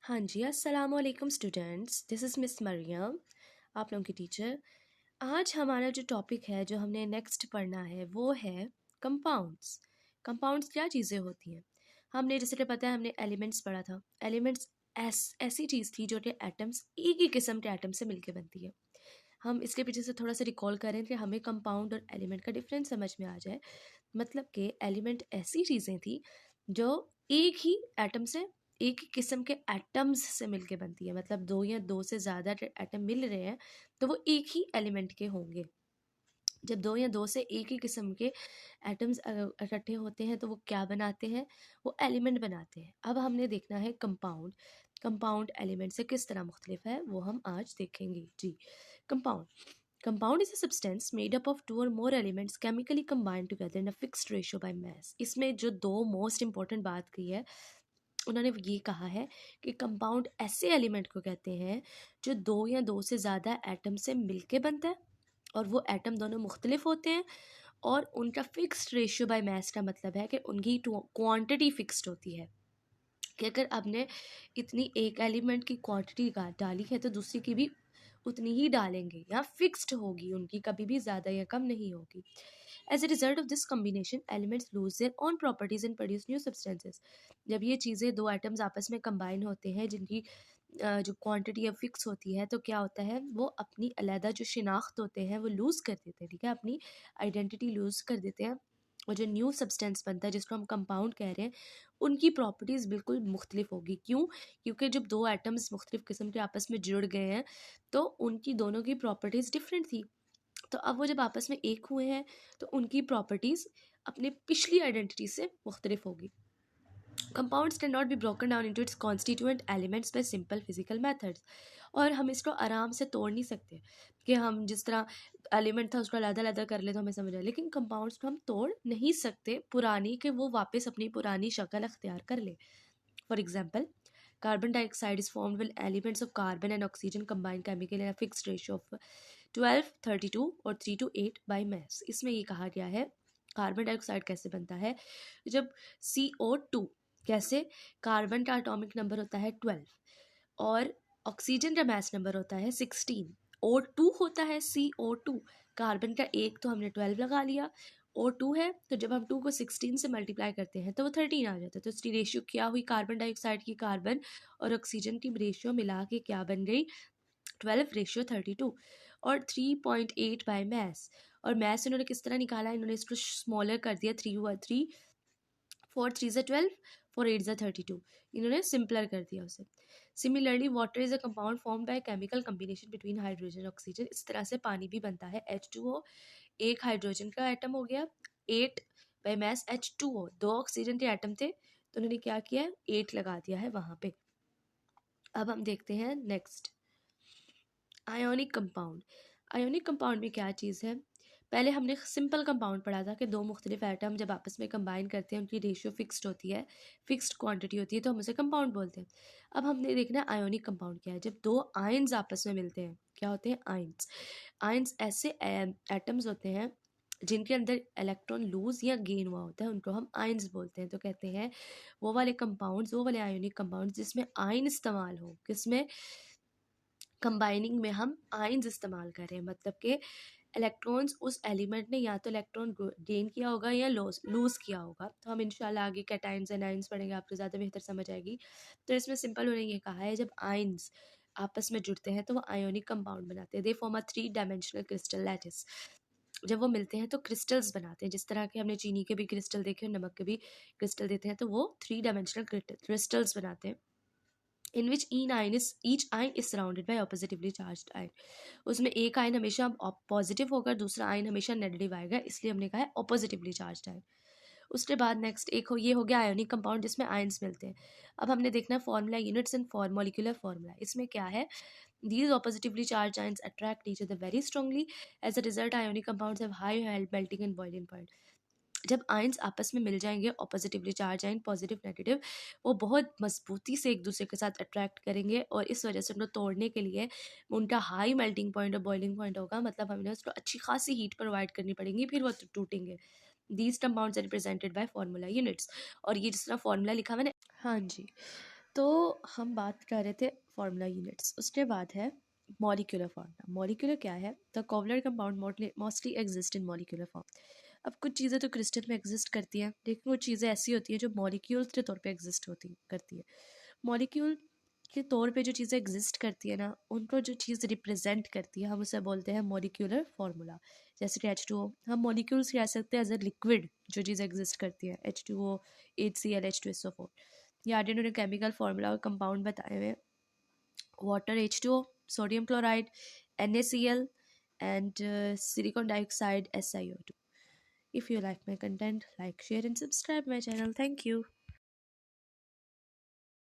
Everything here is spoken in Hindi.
हाँ जी, अस्सलामुअलैकुम students, this is miss Mariam, आप लोगों की टीचर। आज हमारा जो टॉपिक है, जो हमने नेक्स्ट पढ़ना है, वो है कंपाउंड्स। कंपाउंड्स क्या चीज़ें होती हैं? हमने जैसे कि पता है, हमने एलिमेंट्स पढ़ा था। एलिमेंट्स ऐसी चीज़ थी जो कि एटम्स एक ही किस्म के एटम से मिलके बनती है। हम इसके पीछे से थोड़ा सा रिकॉल करें कि हमें कंपाउंड और एलिमेंट का डिफरेंस समझ में आ जाए। मतलब कि एलिमेंट ऐसी चीज़ें थी जो एक ही एटम से एक ही किस्म के एटम्स से मिलके बनती है। मतलब दो या दो से ज़्यादा एटम मिल रहे हैं तो वो एक ही एलिमेंट के होंगे। जब दो या दो से एक ही किस्म के एटम्स इकट्ठे होते हैं तो वो क्या बनाते हैं? वो एलिमेंट बनाते हैं। अब हमने देखना है कंपाउंड। कंपाउंड एलिमेंट से किस तरह मुख्तलिफ है वो हम आज देखेंगे। जी, compound Compound is a substance made up of two or more elements chemically combined together in a fixed ratio by mass. इसमें जो दो मोस्ट इम्पॉर्टेंट बात की है, उन्होंने ये कहा है कि कंपाउंड ऐसे एलिमेंट को कहते हैं जो दो या दो से ज़्यादा एटम से मिलके बनता है और वो एटम दोनों मुख्तलिफ होते हैं और उनका फिक्स्ड रेशियो बाय मास का मतलब है कि उनकी क्वांटिटी फिक्स्ड होती है कि अगर आपने इतनी एक एलिमेंट की क्वांटिटी डाली है तो दूसरी की भी उतनी ही डालेंगे या फिक्स्ड होगी, उनकी कभी भी ज़्यादा या कम नहीं होगी। As a result of this combination elements lose their own properties and produce new substances. जब ये चीज़ें दो एटम्स आपस में कंबाइन होते हैं जिनकी जो क्वांटिटी अब फिक्स होती है तो क्या होता है, वो अपनी अलहदा जो शिनाख्त होते हैं वो लूज़ कर देते हैं। ठीक है, अपनी आइडेंटिटी लूज़ कर देते हैं और जो न्यू सब्सटेंस बनता है जिसको हम कंपाउंड कह रहे हैं उनकी प्रॉपर्टीज़ बिल्कुल मुख्तलिफ होगी। क्यों? क्योंकि जब दो एटम्स मुख्तलिफ किस्म के आपस में जुड़ गए हैं तो उनकी दोनों की प्रॉपर्टीज़ डिफरेंट थी। तो अब वो जब आपस में एक हुए हैं तो उनकी प्रॉपर्टीज़ अपनी पिछली आइडेंटिटी से मुख्तलिफ होगी। Compounds can not be broken down into its constituent elements bye simple physical methods. और हम इसको आराम से तोड़ नहीं सकते कि हम जिस तरह एलिमेंट था उसको अलग-अलग कर ले तो हमें समझ आए, लेकिन कंपाउंड्स को हम तोड़ नहीं सकते पुरानी कि वो वापस अपनी पुरानी शक्ल अख्तियार कर ले। For example, carbon dioxide is formed when elements of carbon and oxygen combine chemically in a fixed ratio of 12, 32 और 3 to 8 by mass। इसमें ये कहा गया है कार्बन डाइऑक्साइड कैसे बनता है, जब CO2 कैसे, कार्बन का एटॉमिक नंबर होता है 12 और ऑक्सीजन का मास नंबर होता है 16, O2 होता है CO2, कार्बन का एक तो हमने 12 लगा लिया, O2 है तो जब हम 2 को 16 से मल्टीप्लाई करते हैं तो वो 13 आ जाता है। तो इसकी रेशियो क्या हुई, कार्बन डाइऑक्साइड की कार्बन और ऑक्सीजन की रेशियो मिला के क्या बन गई, 12:32 और 3.8 बाय मैस। और मैस इन्होंने किस तरह निकाला, इन्होंने इसको स्मॉलर कर दिया, 3 4 3 12, 4 8 32, इन्होंने सिंपलर कर दिया उसे। Similarly water is a compound form by chemical combination between hydrogen और ऑक्सीजन। इस तरह से पानी भी बनता है H2O, एक हाइड्रोजन का एटम हो गया 8 बाय मास H2O, दो ऑक्सीजन के एटम थे तो उन्होंने क्या किया, 8 लगा दिया है वहाँ पे। अब हम देखते हैं next, ionic compound. Ionic compound में क्या चीज़ है, पहले हमने सिंपल कंपाउंड पढ़ा था कि दो मुख्तलिफ एटम जब आपस में कंबाइन करते हैं उनकी रेशियो फिक्स्ड होती है, फिक्स्ड क्वांटिटी होती है तो हम उसे कंपाउंड बोलते हैं। अब हमने देखना है आयोनिक कंपाउंड क्या है। जब दो आयन्स आपस में मिलते हैं, क्या होते हैं, आयन्स। आयन्स ऐसे एटम्स होते हैं जिनके अंदर इलेक्ट्रॉन लूज या गेन हुआ होता है, उनको हम आयन्स बोलते हैं। तो कहते हैं वो वाले कंपाउंड्स, वो वाले आयोनिक कंपाउंड्स जिसमें आयन इस्तेमाल हो, किसमें, कंबाइनिंग में हम आयन्स इस्तेमाल कर रहे हैं, मतलब कि इलेक्ट्रॉन्स उस एलिमेंट ने या तो इलेक्ट्रॉन गेन किया होगा या लूज़ किया होगा। तो हम इंशाल्लाह आगे कैटाइन्स एंड आयन्स पढ़ेंगे, आपको ज़्यादा बेहतर समझ आएगी। तो इसमें सिंपल उन्होंने ये कहा है, जब आयन्स आपस में जुड़ते हैं तो वो आयोनिक कंपाउंड बनाते हैं। They form a 3 dimensional crystal lattice. जब वो मिलते हैं तो क्रिस्टल्स बनाते हैं, जिस तरह के हमने चीनी के भी क्रिस्टल देखे और नमक के भी क्रिस्टल देते हैं, तो वो 3 डायमेंशनल क्रिस्टल्स बनाते हैं। in which each ion is surrounded by oppositively charged ion। उसमें एक आयन हमेशा पॉजिटिव होगा, दूसरा आयन हमेशा नेगेटिव आएगा, इसलिए हमने कहा है ऑपोजिटिवली चार्ज्ड आयन। उसके बाद नेक्स्ट एक ये हो गया आयोनिक कंपाउंड जिसमें आयन्स मिलते हैं। अब हमने देखना formula, units and molecular formula. इसमें क्या है, these oppositively charged ions attract each other very strongly. As a result, ionic compounds have high melting and boiling point। जब आयन्स आपस में मिल जाएंगे, oppositely charge ion, positive negative, वो बहुत मजबूती से एक दूसरे के साथ अट्रैक्ट करेंगे और इस वजह से उनको तोड़ने के लिए उनका हाई मेल्टिंग पॉइंट और बॉइलिंग पॉइंट होगा, मतलब हमें उसको अच्छी खासी हीट प्रोवाइड करनी पड़ेगी, फिर वो टूटेंगे। These compounds are represented by formula units. और ये जिस तरह फार्मूला लिखा हुआ है ना, हाँ जी, तो हम बात कर रहे थे फार्मूला यूनिट्स, उसके बाद है मॉलिक्यूलर फार्मूला। मॉलिक्यूलर क्या है? The covalent compound mostly exist in molecular form. अब कुछ चीज़ें तो क्रिस्टल में एग्जिस्ट करती हैं, लेकिन वो चीज़ें ऐसी होती हैं जो मॉलिक्यूल्स के तौर पे एग्जिस्ट होती करती है। मॉलिक्यूल के तौर पे जो चीज़ें एग्जिस्ट करती है ना, उनको जो चीज़ रिप्रेजेंट करती है हम उसे बोलते हैं मॉलिक्यूलर फार्मूला। जैसे कि H2O, हम मॉलिक्यूल्स कह सकते हैं एज ए लिक्विड जो चीज़ एग्जिस्ट करती है, H2O, HCl, H2SO4। ये आगे उन्होंने केमिकल फार्मूला और कंपाउंड बताए हुए हैं। Water H2O, sodium chloride NaCl, and silicon dioxide SiO2. If you like my content, like, share and subscribe my channel. Thank you.